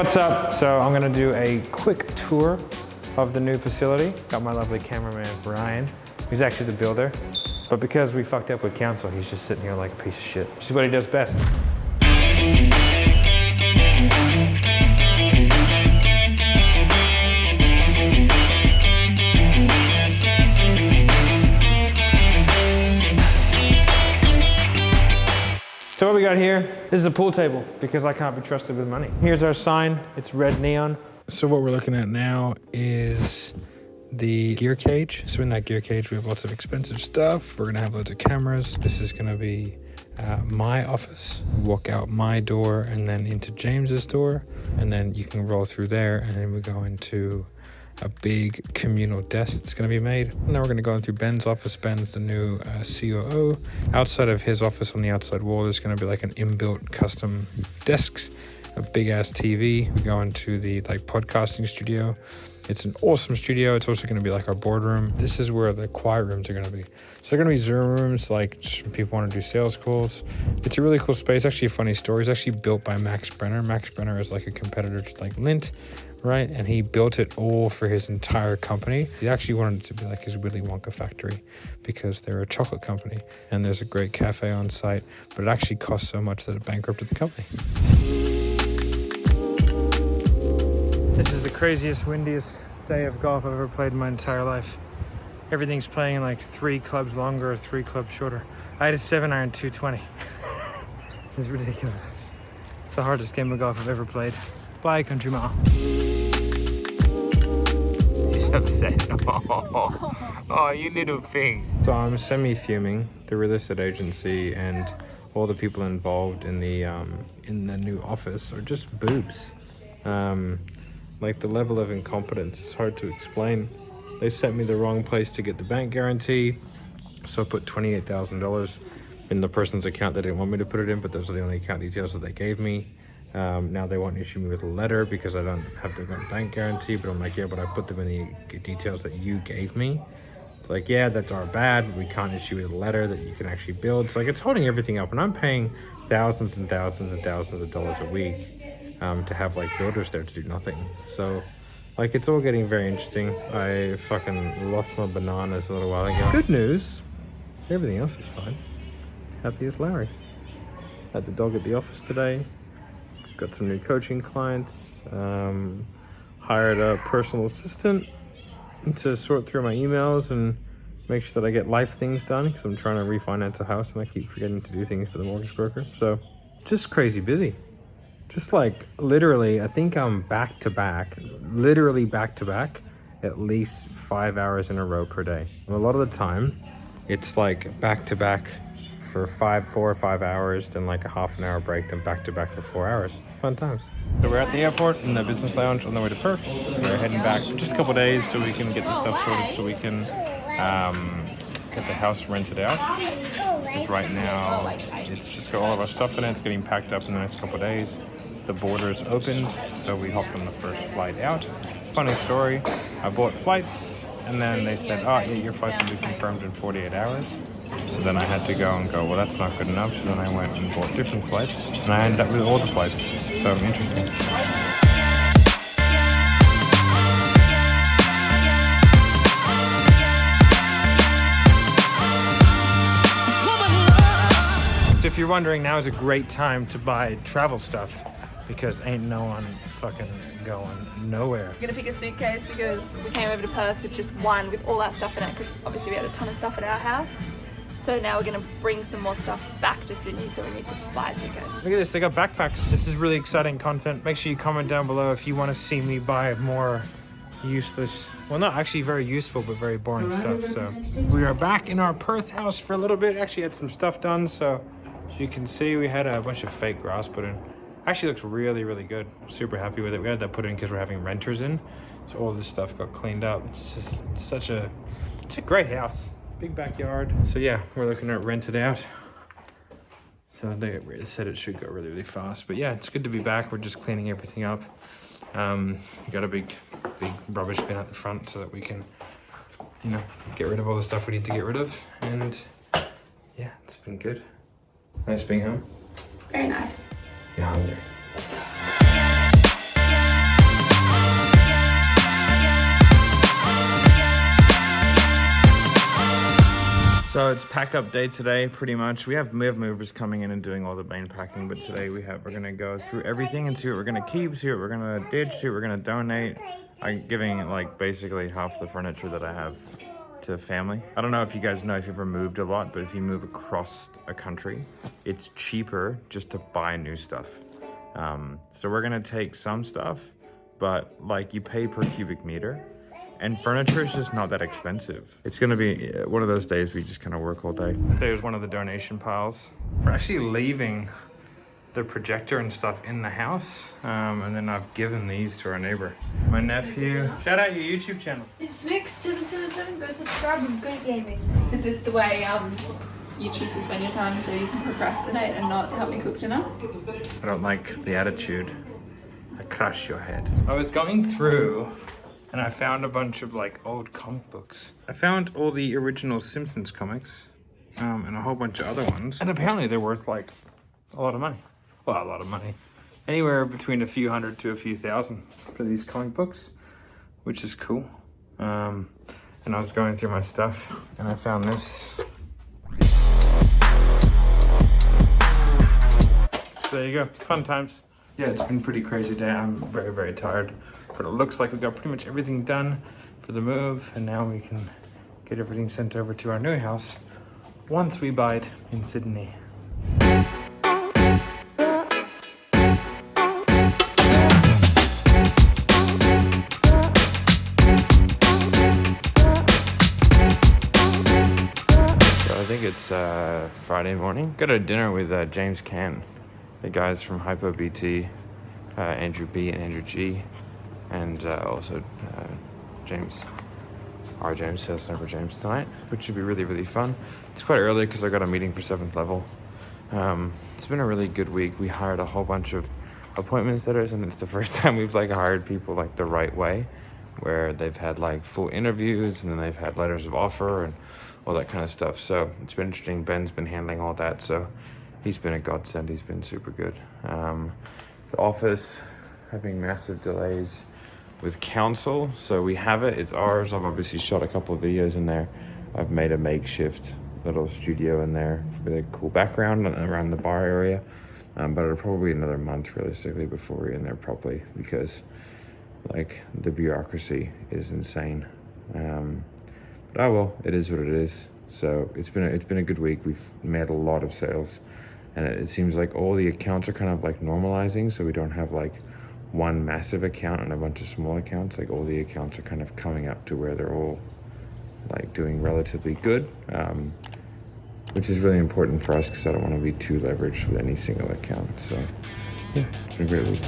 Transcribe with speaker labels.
Speaker 1: what's up? So I'm gonna do a quick tour of the new facility. Got my lovely cameraman, Ryan. He's actually the builder. But because we fucked up with council, he's just sitting here like a piece of shit. Which is what he does best. So what we got here, this is a pool table because I can't be trusted with money. Here's our sign, it's red neon. So what we're looking at now is the gear cage. So in that gear cage, we have lots of expensive stuff. We're gonna have loads of cameras. This is gonna be my office. Walk out my door and then into James's door. And then you can roll through there and then we go into a big communal desk that's going to be made. Now we're going to go in through Ben's office. Ben's the new COO. Outside of his office on the outside wall, there's going to be like an inbuilt custom desks, a big ass TV. We go into the like podcasting studio. It's an awesome studio. It's also going to be like our boardroom. This is where the quiet rooms are going to be. So they're going to be Zoom rooms, like just when people want to do sales calls. It's a really cool space. Actually, a funny story. It's actually built by Max Brenner. Max Brenner is like a competitor to like Lint, right? And he built it all for his entire company. He actually wanted it to be like his Willy Wonka factory because they're a chocolate company and there's a great cafe on site, but it actually cost so much that it bankrupted the company. This is the craziest, windiest day of golf I've ever played in my entire life. Everything's playing like 3 clubs longer or 3 clubs shorter. I had a 7-iron 220. It's ridiculous. It's the hardest game of golf I've ever played. Bye, country mile. She's upset. Oh, you little thing. So I'm semi-fuming. The real estate agency and all the people involved in the new office are just boobs. Like the level of incompetence is hard to explain. They sent me the wrong place to get the bank guarantee. So I put $28,000 in the person's account. They didn't want me to put it in, but those are the only account details that they gave me. Now they won't issue me with a letter because I don't have the bank guarantee, but I'm like, yeah, but I put them in the details that you gave me. It's like, yeah, that's our bad. We can't issue you with a letter that you can actually build. It's like, it's holding everything up and I'm paying thousands and thousands and thousands of dollars a week to have like builders there to do nothing. So like, it's all getting very interesting. I fucking lost my bananas a little while ago. Good news, everything else is fine. Happy as Larry. Had the dog at the office today. Got some new coaching clients. Hired a personal assistant to sort through my emails and make sure that I get life things done because I'm trying to refinance a house and I keep forgetting to do things for the mortgage broker. So just crazy busy. Just like literally, I think I'm back to back, literally back to back, at least 5 hours in a row per day. And a lot of the time, it's like back to back for 4 or 5 hours, then like a half an hour break, then back to back for 4 hours. Fun times. So we're at the airport in the business lounge on the way to Perth. We're heading back for just a couple of days so we can get the stuff sorted, so we can get the house rented out. Because right now, it's just got all of our stuff in it. It's getting packed up in the next couple of days. The borders opened, so we hopped on the first flight out. Funny story, I bought flights, and then they said, oh, yeah, your flights will be confirmed in 48 hours. So then I had to go and go, well, that's not good enough. So then I went and bought different flights, and I ended up with all the flights. So interesting. If you're wondering, now is a great time to buy travel stuff because ain't no one fucking going nowhere.
Speaker 2: We're gonna pick a suitcase because we came over to Perth with just one with all our stuff in it because obviously we had a ton of stuff at our house. So now we're gonna bring some more stuff back to Sydney, so we need to buy a suitcase.
Speaker 1: Look at this, they got backpacks. This is really exciting content. Make sure you comment down below if you want to see me buy more useless, well, not actually very useful, but very boring stuff. So we are back in our Perth house for a little bit. Actually had some stuff done, so as you can see, we had a bunch of fake grass put in. Actually looks really, really good. I'm super happy with it. We had that put in because we're having renters in. So all this stuff got cleaned up. It's a great house. Big backyard. So yeah, we're looking at rent it out. So they said it should go really, really fast. But yeah, it's good to be back. We're just cleaning everything up. We got a big rubbish bin at the front so that we can, you know, get rid of all the stuff we need to get rid of. And yeah, it's been good. Nice being home.
Speaker 2: Very nice.
Speaker 1: You're hungry.
Speaker 2: So
Speaker 1: So it's pack up day today, pretty much. We have movers coming in and doing all the main packing, but today we're gonna go through everything and see what we're gonna keep, see what we're gonna ditch, see what we're gonna donate. I'm giving like basically half the furniture that I have to family. I don't know if you guys know if you've ever moved a lot, but if you move across a country, it's cheaper just to buy new stuff. So we're gonna take some stuff, but like you pay per cubic meter. And furniture is just not that expensive. It's gonna be one of those days we just kind of work all day. There's one of the donation piles. We're actually leaving the projector and stuff in the house. And then I've given these to our neighbor. My nephew, shout out your YouTube channel.
Speaker 2: It's Mix777, go subscribe and great gaming. Is this the way you choose to spend your time so you can procrastinate and not help me cook dinner?
Speaker 1: I don't like the attitude. I crush your head. I was going through and I found a bunch of like old comic books. I found all the original Simpsons comics and a whole bunch of other ones. And apparently they're worth like a lot of money. Well, a lot of money. Anywhere between a few hundred to a few thousand for these comic books, which is cool. And I was going through my stuff and I found this. So there you go, fun times. Yeah, it's been a pretty crazy day. I'm very, very tired. But it looks like we got pretty much everything done for the move. And now we can get everything sent over to our new house once we buy it in Sydney. So I think it's Friday morning. Got a dinner with James Can, the guys from Hypo BT, Andrew B and Andrew G. And also James, our James, sales number James tonight, which should be really, really fun. It's quite early because I got a meeting for 7th level. It's been a really good week. We hired a whole bunch of appointment setters, and it's the first time we've like hired people like the right way, where they've had like full interviews and then they've had letters of offer and all that kind of stuff. So it's been interesting. Ben's been handling all that, so he's been a godsend. He's been super good. The office having massive delays with council, so we have it, it's ours. I've obviously shot a couple of videos in there. I've made a makeshift little studio in there with a cool background around the bar area, but it'll probably be another month realistically before we're in there properly, because like the bureaucracy is insane. But oh well, it is what it is. So it's been a good week. We've made a lot of sales, and it seems like all the accounts are kind of like normalizing, so we don't have like one massive account and a bunch of small accounts. Like all the accounts are kind of coming up to where they're all like doing relatively good, which is really important for us because I don't want to be too leveraged with any single account. So yeah, it's been a great week.